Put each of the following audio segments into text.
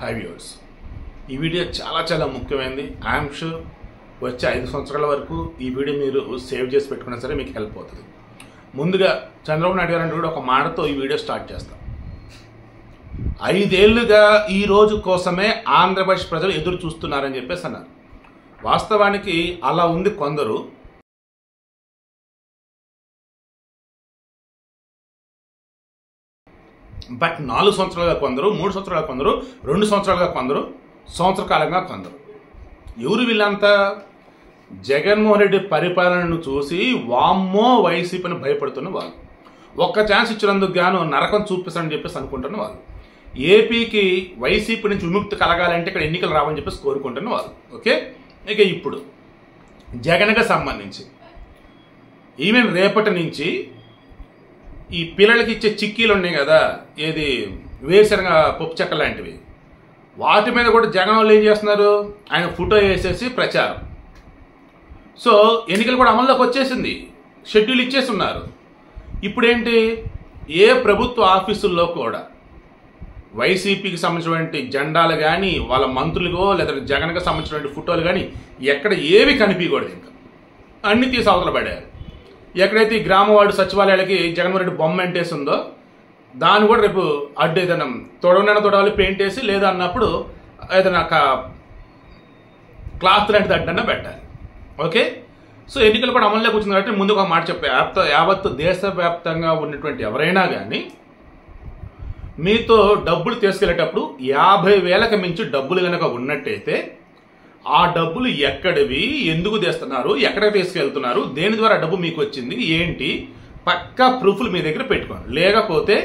High viewers, ఈ video చాలా ముఖ్యమైనది. ఐఎమ్ షూర్ వచ్చే 5 సంవత్సరాల వరకు ఈ వీడియో మీరు సేవ్ చేసి పెట్టుకున్నా సరే మీకు హెల్ప్ అవుతుంది. ముందుగా చంద్రబాబు నాయుడు గారు అంటే కూడా ఒక మాటతో ఈ వీడియో స్టార్ట్ చేస్తాం. 5 ఏళ్లుగా ఈ రోజు కోసమే ఆంధ్రప్రదేశ్ ప్రజలు ఎదురు చూస్తున్నారని చెప్పేసి అన్నారు. వాస్తవానికి అలా ఉంది కొందరు. బట్ 4 సంవత్సరాలుగా కొందరు, 3 సంవత్సరాలుగా కొందరు, 2 సంవత్సరాలుగా కొందరు, సంవత్సర కాలంగా కొందరు. ఎవరు వీళ్ళంతా? జగన్మోహన్ రెడ్డి పరిపాలనను చూసి వామ్మో వైసీపీని భయపడుతున్న వాళ్ళు, ఒక్క ఛాన్స్ ఇచ్చినందుకు గాను నరకం చూపిస్తానని చెప్పేసి అనుకుంటున్న వాళ్ళు, ఏపీకి వైసీపీ నుంచి విముక్తి కలగాలంటే ఇక్కడ ఎన్నికలు రావని చెప్పేసి కోరుకుంటున్న వాళ్ళు. ఓకే, ఇక ఇప్పుడు జగన్కి సంబంధించి ఈవెన్ రేపటి నుంచి ఈ పిల్లలకి ఇచ్చే చిక్కీలు ఉన్నాయి కదా, ఏది వేరుశనగ పప్పు చెక్క లాంటివి, వాటి మీద కూడా జగన్ వాళ్ళు ఏం చేస్తున్నారు? ఆయన ఫోటో వేసేసి ప్రచారం. సో ఎన్నికలు కూడా అమల్లోకి వచ్చేసింది, షెడ్యూల్ ఇచ్చేసి ఉన్నారు. ఇప్పుడేంటి, ఏ ప్రభుత్వ ఆఫీసుల్లో కూడా వైసీపీకి సంబంధించినటువంటి జెండాలు కానీ, వాళ్ళ మంత్రులుగో లేదా జగన్కి సంబంధించినటువంటి ఫోటోలు కానీ ఎక్కడ ఏవి కనిపించకూడదు. ఇంకా అన్ని తీసి అవతల పడారు. ఎక్కడైతే ఈ గ్రామవార్డు సచివాలయాలకి జగన్మోహన్ రెడ్డి బొమ్మ ఎంటేసి ఉందో దాన్ని కూడా రేపు అడ్డు ఏదైనా తొడవాలి పెయింట్ వేసి, లేదా అన్నప్పుడు ఏదైనా క్లాత్ లాంటిది అడ్డన్నా పెట్టాలి. ఓకే, సో ఎన్నికలు కూడా అమల్లోకి వచ్చింది కాబట్టి ముందు ఒక మాట చెప్పే, యావత్తు దేశవ్యాప్తంగా ఉన్నటువంటి ఎవరైనా కానీ మీతో డబ్బులు తీసుకెళ్లేటప్పుడు 50,000కి మించి డబ్బులు కనుక ఉన్నట్టయితే ఆ డబ్బులు ఎక్కడివి, ఎందుకు తెస్తున్నారు, ఎక్కడికి తీసుకెళ్తున్నారు, దేని ద్వారా డబ్బు మీకు వచ్చింది ఏంటి, పక్కా ప్రూఫ్లు మీ దగ్గర పెట్టుకోండి. లేకపోతే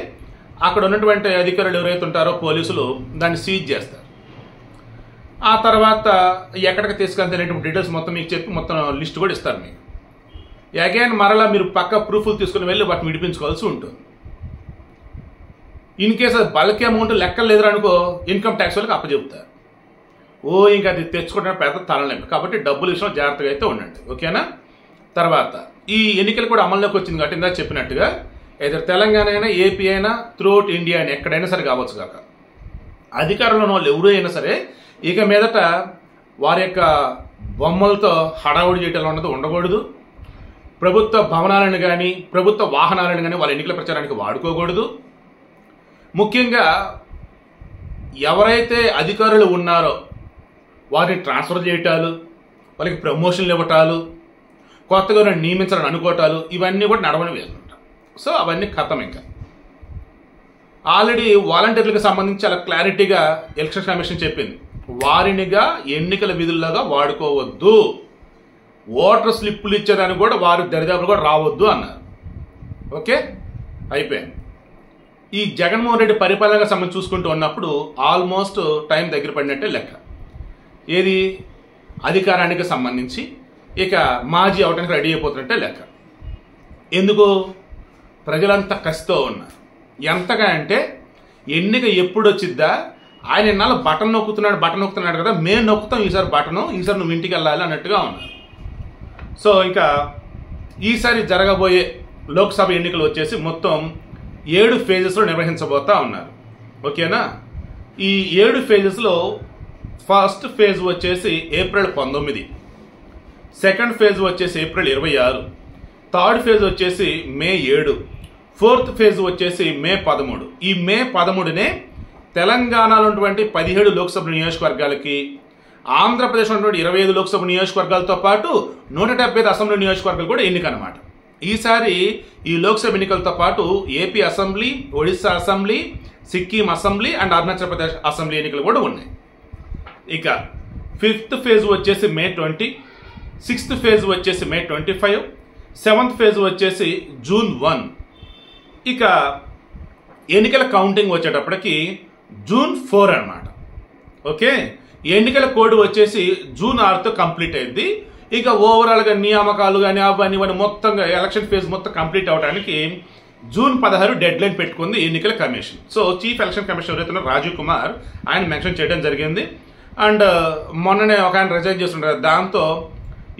అక్కడ ఉన్నటువంటి అధికారులు ఎవరైతే ఉంటారో పోలీసులు దాన్ని సీజ్ చేస్తారు. ఆ తర్వాత ఎక్కడికి తీసుకెళ్తానేటువంటి డీటెయిల్స్ మొత్తం మీకు చెప్పి మొత్తం లిస్ట్ కూడా ఇస్తారు మీకు. అగైన్ మరలా మీరు పక్కా ప్రూఫ్లు తీసుకుని వెళ్ళి వాటిని విడిపించుకోవాల్సి ఉంటుంది. ఇన్ కేసు అది బల్క్ అమౌంట్ లెక్కలు లేదనుకో ఇన్కమ్ ట్యాక్స్ వాళ్ళకి అప్పచెప్తారు. ఇంకా అది తెచ్చుకుంటే పెద్ద తలలేదు. కాబట్టి డబ్బుల విషయం జాగ్రత్తగా అయితే ఉండండి. ఓకేనా? తర్వాత ఈ ఎన్నికలు కూడా అమల్లోకి వచ్చింది కాబట్టి ఇందాక చెప్పినట్టుగా ఏదో తెలంగాణ అయినా ఏపీ అయినా త్రూఅవుట్ ఇండియా అయినా ఎక్కడైనా సరే కావచ్చు కాక అధికారంలో ఉన్న వాళ్ళు ఎవరు అయినా సరే ఇక మీదట వారి యొక్క బొమ్మలతో హడావుడి చేయటంలో ఉన్నది ఉండకూడదు. ప్రభుత్వ భవనాలను కానీ ప్రభుత్వ వాహనాలను కానీ వాళ్ళ ఎన్నికల ప్రచారానికి వాడుకోకూడదు. ముఖ్యంగా ఎవరైతే అధికారులు ఉన్నారో వారిని ట్రాన్స్ఫర్ చేయటాలు, వాళ్ళకి ప్రమోషన్లు ఇవ్వటాలు, కొత్తగా నియమించాలని అనుకోవటాలు ఇవన్నీ కూడా నడవని వేయాలంట. సో అవన్నీ ఖతం. ఇంకా ఆల్రెడీ వాలంటీర్లకు సంబంధించి చాలా క్లారిటీగా ఎలక్షన్ కమిషన్ చెప్పింది, వారినిగా ఎన్నికల విధుల్లాగా వాడుకోవద్దు, ఓటర్ స్లిప్పులు ఇచ్చేదానికి కూడా వారి దరిదాపులు కూడా రావద్దు అన్నారు. ఓకే, అయిపోయింది. ఈ జగన్మోహన్ రెడ్డి పరిపాలనగా సంబంధించి చూసుకుంటూ ఉన్నప్పుడు ఆల్మోస్ట్ టైం దగ్గర పడినట్టే లెక్క. ఏది అధికారానికి సంబంధించి ఇక మాజీ అవటానికి రెడీ అయిపోతున్నట్టే లెక్క. ఎందుకు? ప్రజలంతా కసితో ఉన్నారు. ఎంతగా అంటే ఎన్నిక ఎప్పుడు వచ్చిద్దా, ఆయన ఇన్నాళ్ళు బటన్ నొక్కుతున్నాడు కదా, మేము నొక్కుతాం ఈసారి బటను, ఈసారి నువ్వు ఇంటికి వెళ్ళాలి అన్నట్టుగా ఉన్నారు. సో ఇంకా ఈసారి జరగబోయే లోక్సభ ఎన్నికలు వచ్చేసి మొత్తం 7 ఫేజెస్లో నిర్వహించబోతా ఉన్నారు. ఓకేనా? ఈ 7 ఫేజెస్లో ఫస్ట్ ఫేజ్ వచ్చేసి ఏప్రిల్ 19, సెకండ్ ఫేజ్ వచ్చేసి ఏప్రిల్ 26, థర్డ్ ఫేజ్ వచ్చేసి మే 7, ఫోర్త్ ఫేజ్ వచ్చేసి మే 13. ఈ మే 13నే తెలంగాణలో ఉన్నటువంటి 17 లోక్సభ నియోజకవర్గాలకి, ఆంధ్రప్రదేశ్లో ఉన్నటువంటి 25 లోక్సభ నియోజకవర్గాలతో పాటు 175 అసెంబ్లీ నియోజకవర్గాలు కూడా ఎన్నిక అనమాట. ఈసారి ఈ లోక్సభ ఎన్నికలతో పాటు AP assembly, Odisha assembly, Sikkim assembly and Arunachal Pradesh assembly ఎన్నికలు కూడా ఉన్నాయి. ఇక ఫిఫ్త్ ఫేజ్ వచ్చేసి మే 20, సిక్స్త్ ఫేజ్ వచ్చేసి మే 25, సెవెంత్ ఫేజ్ వచ్చేసి జూన్ 1. ఇక ఎన్నికల కౌంటింగ్ వచ్చేటప్పటికి జూన్ 4 అనమాట. ఓకే, ఎన్నికల కోడ్ వచ్చేసి జూన్ 6తో కంప్లీట్ అయింది. ఇక ఓవరాల్గా నియామకాలు కానీ అవన్నీ మొత్తంగా ఎలక్షన్ ఫేజ్ మొత్తం కంప్లీట్ అవడానికి జూన్ 16 డెడ్ లైన్ పెట్టుకుంది ఎన్నికల commission. So chief election commissioner ఎవరైతే రాజీవ్ కుమార్ ఆయన మెన్షన్ చేయడం జరిగింది. అండ్ మొన్ననే ఒక ఆయన రిజైన్ చేస్తుంటారు, దాంతో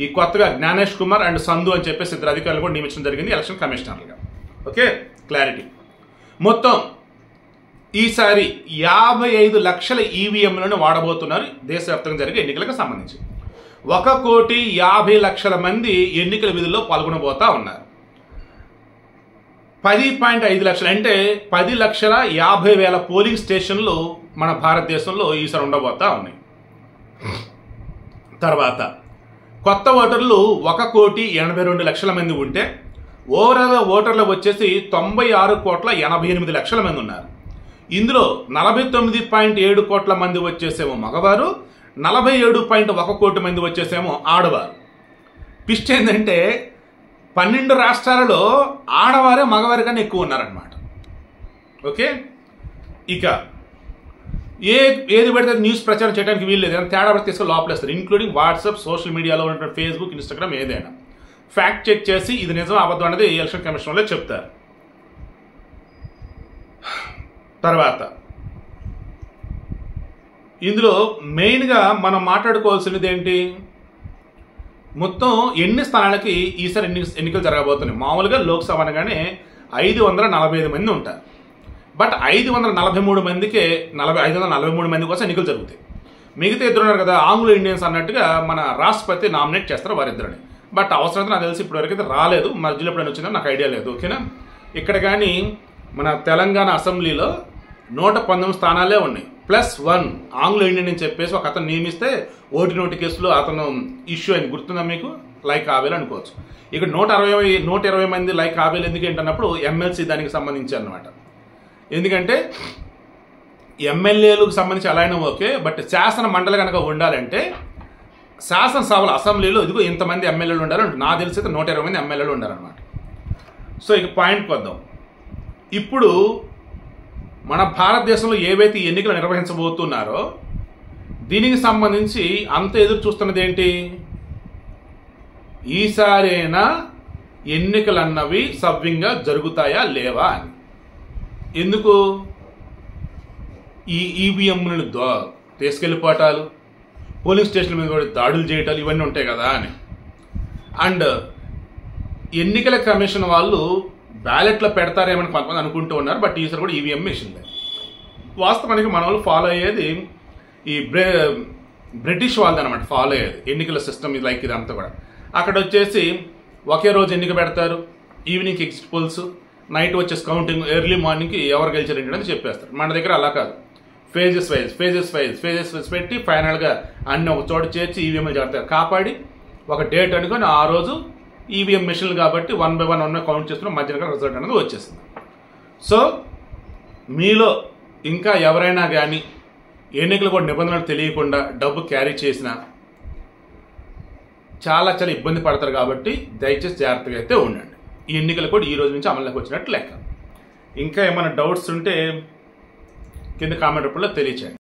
ఈ కొత్తగా జ్ఞానేష్ కుమార్ అండ్ సంధు అని చెప్పేసి 2 అధికారులు కూడా నియమించడం జరిగింది ఎలక్షన్ కమిషనర్లుగా. Okay, clarity. మొత్తం ఈసారి 55 లక్షల ఈవీఎంలను వాడబోతున్నారు దేశవ్యాప్తంగా జరిగే ఎన్నికలకు సంబంధించి. 1,50,00,000 మంది ఎన్నికల విధుల్లో పాల్గొనబోతా ఉన్నారు. 10.5 లక్షలు అంటే 10,50,000 పోలింగ్ స్టేషన్లు మన భారతదేశంలో ఈసారి ఉండబోతా ఉన్నాయి. తర్వాత కొత్త ఓటర్లు 1,82,00,000 మంది ఉంటే ఓవరాల్ ఓటర్లు వచ్చేసి 96,88,00,000 మంది ఉన్నారు. ఇందులో 49.7 కోట్ల మంది వచ్చేసేమో మగవారు, 47.1 కోటి మంది వచ్చేసేమో ఆడవారు. ట్విస్ట్ ఏంటంటే 12 రాష్ట్రాలలో ఆడవారే మగవారి కన్నా ఎక్కువ ఉన్నారనమాట. ఓకే, ఇక ఏది పడితే న్యూస్ ప్రచారం చేయడానికి వీల్లేదు, తేడా పడితే తీసుకొని లోపలేస్తారు, ఇంక్లూడింగ్ వాట్సాప్, సోషల్ మీడియాలో ఉన్న ఫేస్బుక్, ఇన్స్టాగ్రామ్, ఏదైనా ఫ్యాక్ట్ చెక్ చేసి ఇది నిజం అబద్ధం అనేది ఎలక్షన్ కమిషన్ వాళ్ళే చెప్తారు. తర్వాత ఇందులో మెయిన్గా మనం మాట్లాడుకోవాల్సినది ఏంటి, మొత్తం ఎన్ని స్థానాలకి ఈసారి ఎన్నికలు జరగబోతున్నాయి. మామూలుగా లోక్సభ అనగానే 545 మంది ఉంటారు. బట్ 543 మందికే 543 మంది కోసం ఎన్నికలు జరుగుతాయి. మిగతా ఇద్దరు ఉన్నారు కదా ఆంగ్లో ఇండియన్స్ అన్నట్టుగా మన రాష్ట్రపతి నామినేట్ చేస్తారు వారిద్దరిని. బట్ అవసరం నాకు తెలిసి ఇప్పటివరకు అయితే రాలేదు, మధ్యలో ఎప్పుడైనా వచ్చిందో నాకు ఐడియా లేదు. ఓకేనా, ఇక్కడ కానీ మన తెలంగాణ అసెంబ్లీలో 119 స్థానాలే ఉన్నాయి, +1 ఆంగ్లో ఇండియన్ అని చెప్పేసి ఒక అతను నియమిస్తే ఓటు నోటు కేసులో అతను ఇష్యూ అయింది, గుర్తుందా మీకు? లైక్ ఆవేలు అనుకోవచ్చు. ఇక్కడ 120 మంది లైక్ ఆవేలు ఎందుకు ఏంటన్నప్పుడు ఎమ్మెల్సీ దానికి సంబంధించి అన్నమాట. ఎందుకంటే ఎమ్మెల్యేలకు సంబంధించి అలా అయినా ఓకే, బట్ శాసన మండలి కనుక ఉండాలంటే శాసనసభల అసెంబ్లీలో ఇదిగో ఇంతమంది ఎమ్మెల్యేలు ఉండాలి. నాకు తెలిసి 120 మంది ఎమ్మెల్యేలు ఉండాలన్నమాట. సో ఇక పాయింట్కి వద్దాం. ఇప్పుడు మన భారతదేశంలో ఏవైతే ఎన్నికలు నిర్వహించబోతున్నారో దీనికి సంబంధించి అంత ఎదురు చూస్తున్నది ఏంటి, ఈసారైనా ఎన్నికలు అన్నవి సవ్యంగా జరుగుతాయా లేవా అని. ఎందుకు ఈ ఈవీఎంలను తీసుకెళ్ళిపోవటాలు, పోలింగ్ స్టేషన్ల మీద కూడా దాడులు చేయటాలు ఇవన్నీ ఉంటాయి కదా అని. అండ్ ఎన్నికల కమిషన్ వాళ్ళు బ్యాలెట్లో పెడతారేమని కొంతమంది అనుకుంటూ ఉన్నారు. బట్ ఈసారి కూడా ఈవీఎం మిషన్లే. వాస్తవానికి మన వాళ్ళు ఫాలో అయ్యేది ఈ బ్రిటిష్ వాళ్ళది అనమాట, ఫాలో అయ్యేది ఎన్నికల సిస్టమ్ లైక్ ఇదంతా కూడా. అక్కడ వచ్చేసి ఒకే రోజు ఎన్నిక పెడతారు, ఈవినింగ్ ఎగ్జిట్ పోల్స్, నైట్ వచ్చేసి కౌంటింగ్, ఎర్లీ మార్నింగ్కి ఎవరు గెలిచారు ఏంటని చెప్పేస్తారు. మన దగ్గర అలా కాదు, ఫేజెస్ వైజ్ పెట్టి ఫైనల్గా అన్ని ఒక చోట చేర్చి ఈవీఎంలు చేస్తారు. కాపాడి ఒక డేట్ అనుకొని ఆ రోజు ఈవీఎం మెషిన్లు కాబట్టి 1 by 1 కౌంట్ చేస్తున్న మధ్యాహ్నం రిజల్ట్ అనేది వచ్చేసింది. సో మీలో ఇంకా ఎవరైనా కానీ ఎన్నికలు కూడా నిబంధనలు తెలియకుండా డబ్బు క్యారీ చేసినా చాలా ఇబ్బంది పడతారు. కాబట్టి దయచేసి జాగ్రత్తగా అయితే ఉండండి. ఈ ఎన్నికలు కూడా ఈ రోజు నుంచి అమల్లోకి వచ్చినట్టు లెక్క. ఇంకా ఏమైనా డౌట్స్ ఉంటే కింద కామెంట్ రూపంలో తెలియచేయండి.